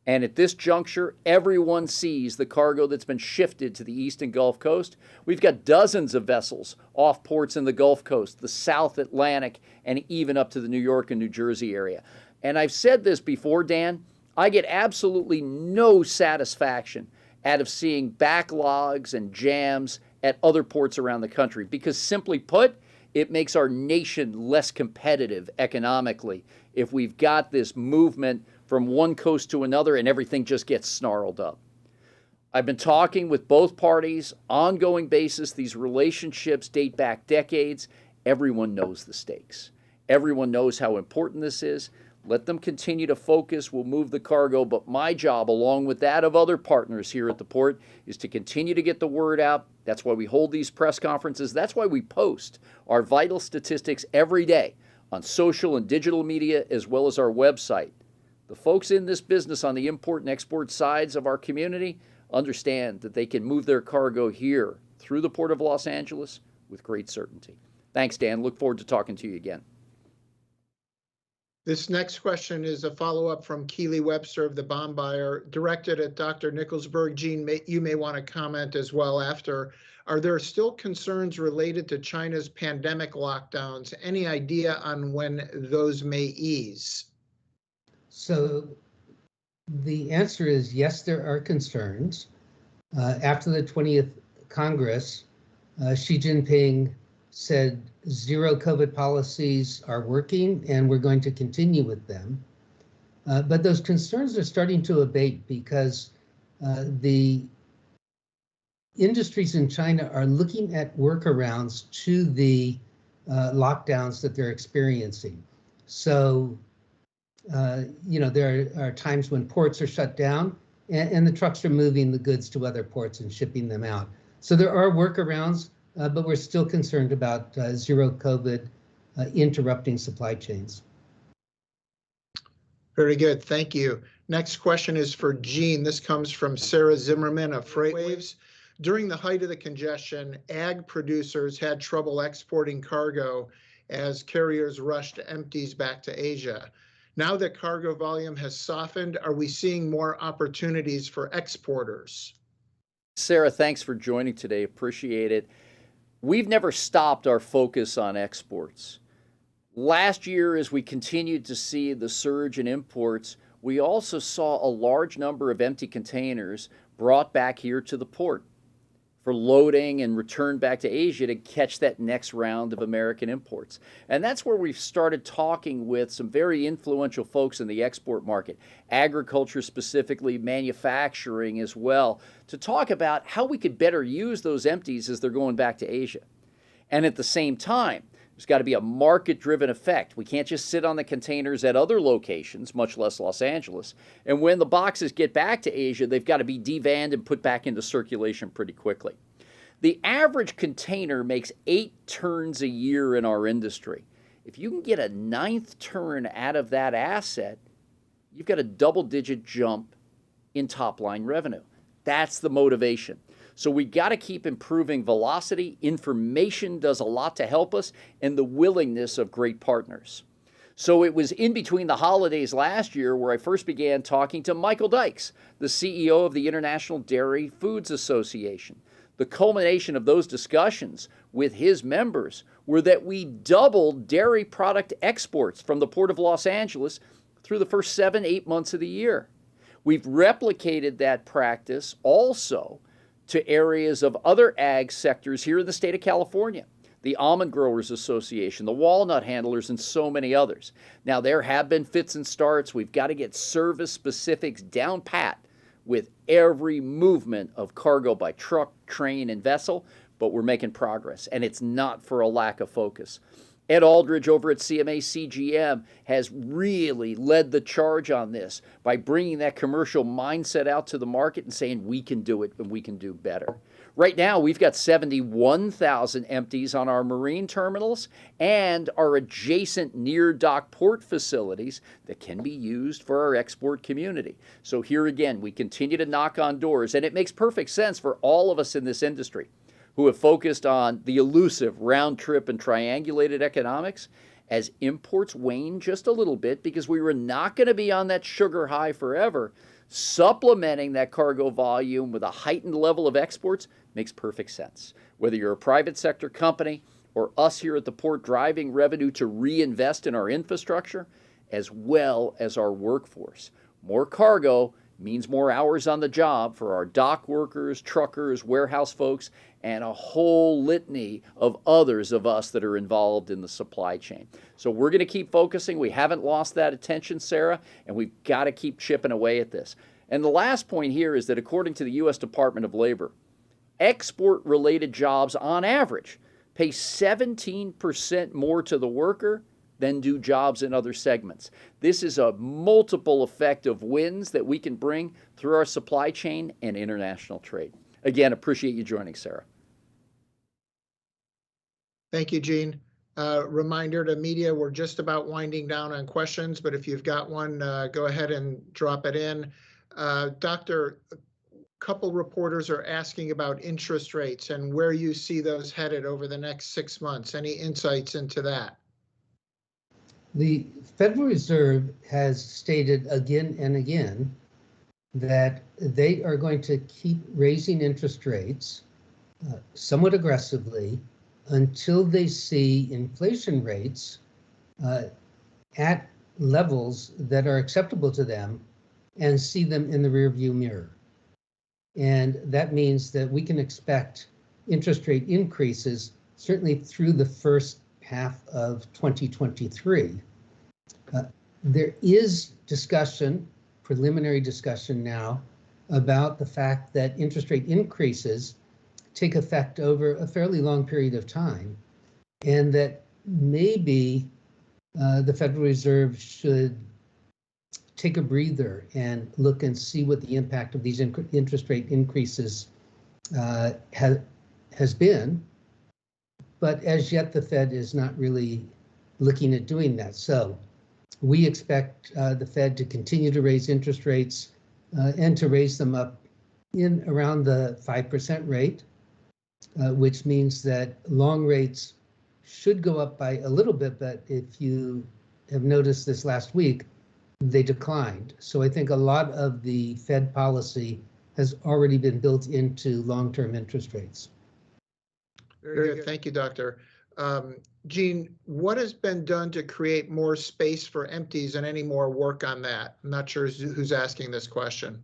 Speaker 2: And at this juncture, everyone sees the cargo that's been shifted to the East and Gulf Coast. We've got dozens of vessels off ports in the Gulf Coast, the South Atlantic, and even up to the New York and New Jersey area. And I've said this before, Dan, I get absolutely no satisfaction out of seeing backlogs and jams at other ports around the country because, simply put, it makes our nation less competitive economically if we've got this movement from one coast to another and everything just gets snarled up. I've been talking with both parties, ongoing basis. These relationships date back decades. Everyone knows the stakes. Everyone knows how important this is. Let them continue to focus. We'll move the cargo. But my job, along with that of other partners here at the port, is to continue to get the word out. That's why we hold these press conferences. That's why we post our vital statistics every day on social and digital media, as well as our website. The folks in this business on the import and export sides of our community understand that they can move their cargo here through the Port of Los Angeles with great certainty. Thanks, Dan. Look forward to talking to you again.
Speaker 1: This next question is a follow-up from Keely Webster of the Bond Buyer, directed at Dr. Nickelsburg. Gene, you may want to comment as well after. Are there still concerns related to China's pandemic lockdowns? Any idea on when those may ease?
Speaker 4: So the answer is yes, there are concerns. After the 20th Congress, Xi Jinping said zero COVID policies are working and we're going to continue with them. But those concerns are starting to abate because the industries in China are looking at workarounds to the lockdowns that they're experiencing. So, there are times when ports are shut down and the trucks are moving the goods to other ports and shipping them out. So there are workarounds, but we're still concerned about zero COVID interrupting supply chains.
Speaker 1: Very good, thank you. Next question is for Gene. This comes from Sarah Zimmerman of FreightWaves. During the height of the congestion, ag producers had trouble exporting cargo as carriers rushed empties back to Asia. Now that cargo volume has softened, are we seeing more opportunities for exporters?
Speaker 2: Sarah, thanks for joining today. Appreciate it. We've never stopped our focus on exports. Last year, as we continued to see the surge in imports, we also saw a large number of empty containers brought back here to the port for loading and return back to Asia to catch that next round of American imports. And that's where we've started talking with some very influential folks in the export market, agriculture specifically, manufacturing as well, to talk about how we could better use those empties as they're going back to Asia. And at the same time, there's got to be a market-driven effect. We can't just sit on the containers at other locations, much less Los Angeles. And when the boxes get back to Asia, they've got to be devanned and put back into circulation pretty quickly. The average container makes 8 turns a year in our industry. If you can get a 9th turn out of that asset, you've got a double-digit jump in top-line revenue. That's the motivation. So we got to keep improving velocity. Information does a lot to help us, and the willingness of great partners. So it was in between the holidays last year where I first began talking to Michael Dykes, the CEO of the International Dairy Foods Association. The culmination of those discussions with his members were that we doubled dairy product exports from the Port of Los Angeles through the first 7-8 months of the year. We've replicated that practice also to areas of other ag sectors here in the state of California, the Almond Growers Association, the walnut handlers, and so many others. Now, there have been fits and starts. We've got to get service specifics down pat with every movement of cargo by truck, train, and vessel, but we're making progress, and it's not for a lack of focus. Ed Aldridge over at CMA CGM has really led the charge on this by bringing that commercial mindset out to the market and saying we can do it and we can do better. Right now, we've got 71,000 empties on our marine terminals and our adjacent near-dock port facilities that can be used for our export community. So here again, we continue to knock on doors, and it makes perfect sense for all of us in this industry who have focused on the elusive round-trip and triangulated economics. As imports wane just a little bit, because we were not going to be on that sugar high forever, supplementing that cargo volume with a heightened level of exports makes perfect sense. Whether you're a private sector company or us here at the port driving revenue to reinvest in our infrastructure, as well as our workforce. More cargo means more hours on the job for our dock workers, truckers, warehouse folks, and a whole litany of others of us that are involved in the supply chain. So we're going to keep focusing. We haven't lost that attention, Sarah, and we've got to keep chipping away at this. And the last point here is that according to the U.S. Department of Labor, export-related jobs on average pay 17% more to the worker then do jobs in other segments. This is a multiple effect of wins that we can bring through our supply chain and international trade. Again, appreciate you joining, Sarah.
Speaker 1: Thank you, Gene. Reminder to media, we're just about winding down on questions, but if you've got one, go ahead and drop it in. Doctor, a couple reporters are asking about interest rates and where you see those headed over the next 6 months. Any insights into that?
Speaker 4: The Federal Reserve has stated again and again that they are going to keep raising interest rates somewhat aggressively until they see inflation rates at levels that are acceptable to them and see them in the rearview mirror. And that means that we can expect interest rate increases certainly through the first half of 2023. There is discussion, preliminary discussion now, about the fact that interest rate increases take effect over a fairly long period of time, and that maybe the Federal Reserve should take a breather and look and see what the impact of these interest rate increases has been. But as yet, the Fed is not really looking at doing that. So we expect the Fed to continue to raise interest rates and to raise them up in around the 5% rate, which means that long rates should go up by a little bit, but if you have noticed this last week, they declined. So I think a lot of the Fed policy has already been built into long-term interest rates.
Speaker 1: Very good. Thank you, Doctor. Gene, what has been done to create more space for empties and any more work on that? I'm not sure who's asking this question.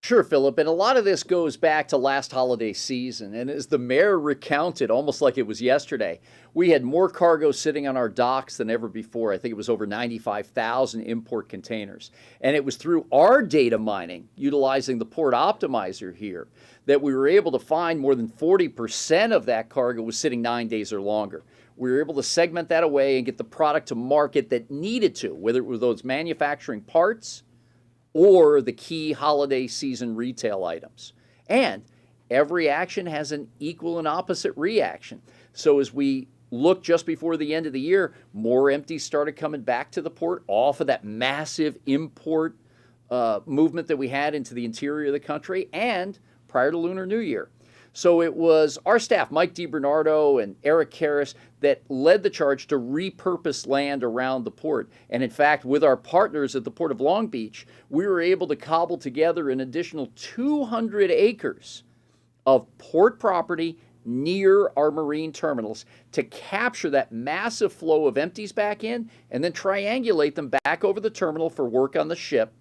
Speaker 2: Sure, Philip, and a lot of this goes back to last holiday season, and as the mayor recounted, almost like it was yesterday, we had more cargo sitting on our docks than ever before. I think it was over 95,000 import containers, and it was through our data mining, utilizing the port optimizer here, that we were able to find more than 40% of that cargo was sitting 9 days or longer. We were able to segment that away and get the product to market that needed to, whether it was those manufacturing parts or the key holiday season retail items. And every action has an equal and opposite reaction. So as we look just before the end of the year, more empties started coming back to the port off of that massive import movement that we had into the interior of the country and prior to Lunar New Year. So it was our staff, Mike DiBernardo and Eric Karras, that led the charge to repurpose land around the port. And in fact, with our partners at the Port of Long Beach, we were able to cobble together an additional 200 acres of port property near our marine terminals to capture that massive flow of empties back in and then triangulate them back over the terminal for work on the ship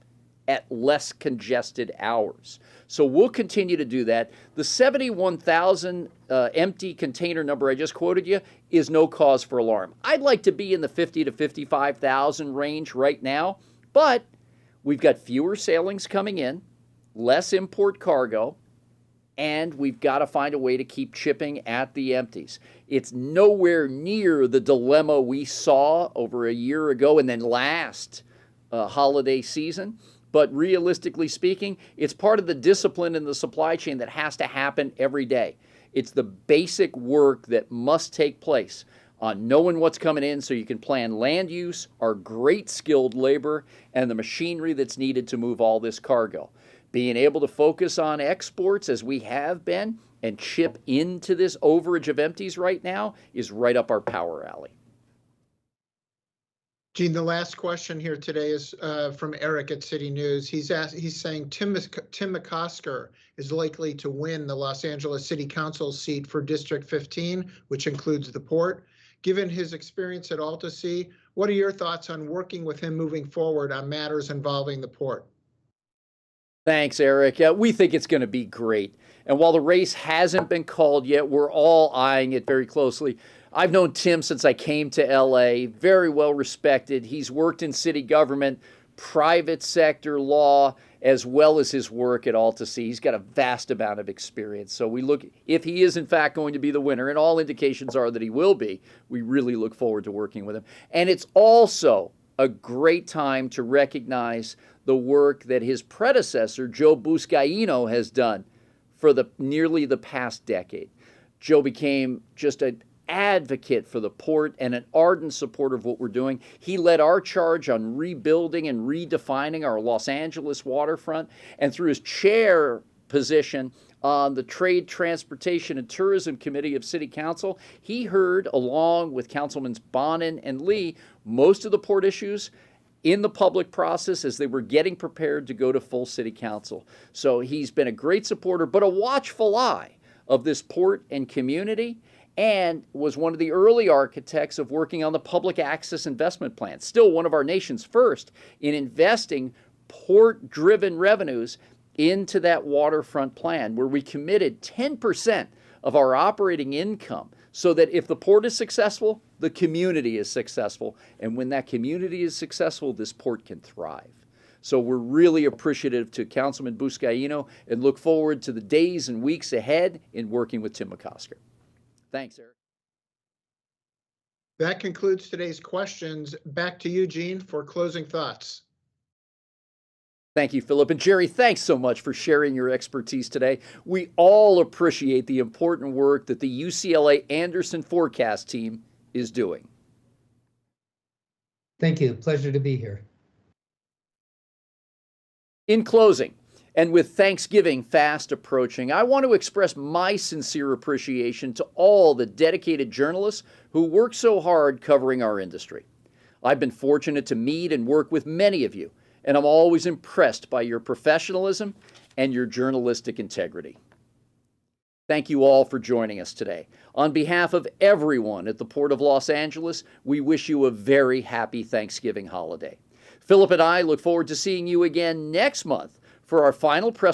Speaker 2: at less congested hours. So we'll continue to do that. The 71,000 empty container number I just quoted you is no cause for alarm. I'd like to be in the 50 to 55,000 range right now, but we've got fewer sailings coming in, less import cargo, and we've got to find a way to keep chipping at the empties. It's nowhere near the dilemma we saw over a year ago and then last holiday season. But realistically speaking, it's part of the discipline in the supply chain that has to happen every day. It's the basic work that must take place on knowing what's coming in so you can plan land use, our great skilled labor, and the machinery that's needed to move all this cargo. Being able to focus on exports as we have been and chip into this overage of empties right now is right up our power alley.
Speaker 1: Gene, the last question here today is from Eric at City News. He's saying Tim McCosker is likely to win the Los Angeles City Council seat for District 15, which includes the port. Given his experience at AltaSea, what are your thoughts on working with him moving forward on matters involving the port?
Speaker 2: Thanks, Eric. We think it's going to be great. And while the race hasn't been called yet, we're all eyeing it very closely. I've known Tim since I came to LA, very well respected. He's worked in city government, private sector law, as well as his work at Alta Sea. He's got a vast amount of experience. So we look, if he is in fact going to be the winner, and all indications are that he will be, we really look forward to working with him. And it's also a great time to recognize the work that his predecessor, Joe Buscaino, has done for nearly the past decade. Joe became just an advocate for the port and an ardent supporter of what we're doing. He led our charge on rebuilding and redefining our Los Angeles waterfront, and through his chair position on the Trade, Transportation, and Tourism Committee of City Council, he heard, along with Councilmen Bonin and Lee, most of the port issues in the public process as they were getting prepared to go to full City Council. So he's been a great supporter, but a watchful eye of this port and community, and was one of the early architects of working on the Public Access Investment Plan, still one of our nation's first in investing port-driven revenues into that waterfront plan, where we committed 10% of our operating income so that if the port is successful, the community is successful. And when that community is successful, this port can thrive. So we're really appreciative to Councilman Buscaino and look forward to the days and weeks ahead in working with Tim McCosker. Thanks, Eric.
Speaker 1: That concludes today's questions. Back to you, Gene, for closing thoughts.
Speaker 2: Thank you, Philip. And Jerry, thanks so much for sharing your expertise today. We all appreciate the important work that the UCLA Anderson Forecast team is doing.
Speaker 4: Thank you. Pleasure to be here.
Speaker 2: In closing, and with Thanksgiving fast approaching, I want to express my sincere appreciation to all the dedicated journalists who work so hard covering our industry. I've been fortunate to meet and work with many of you, and I'm always impressed by your professionalism and your journalistic integrity. Thank you all for joining us today. On behalf of everyone at the Port of Los Angeles, we wish you a very happy Thanksgiving holiday. Philip and I look forward to seeing you again next month for our final press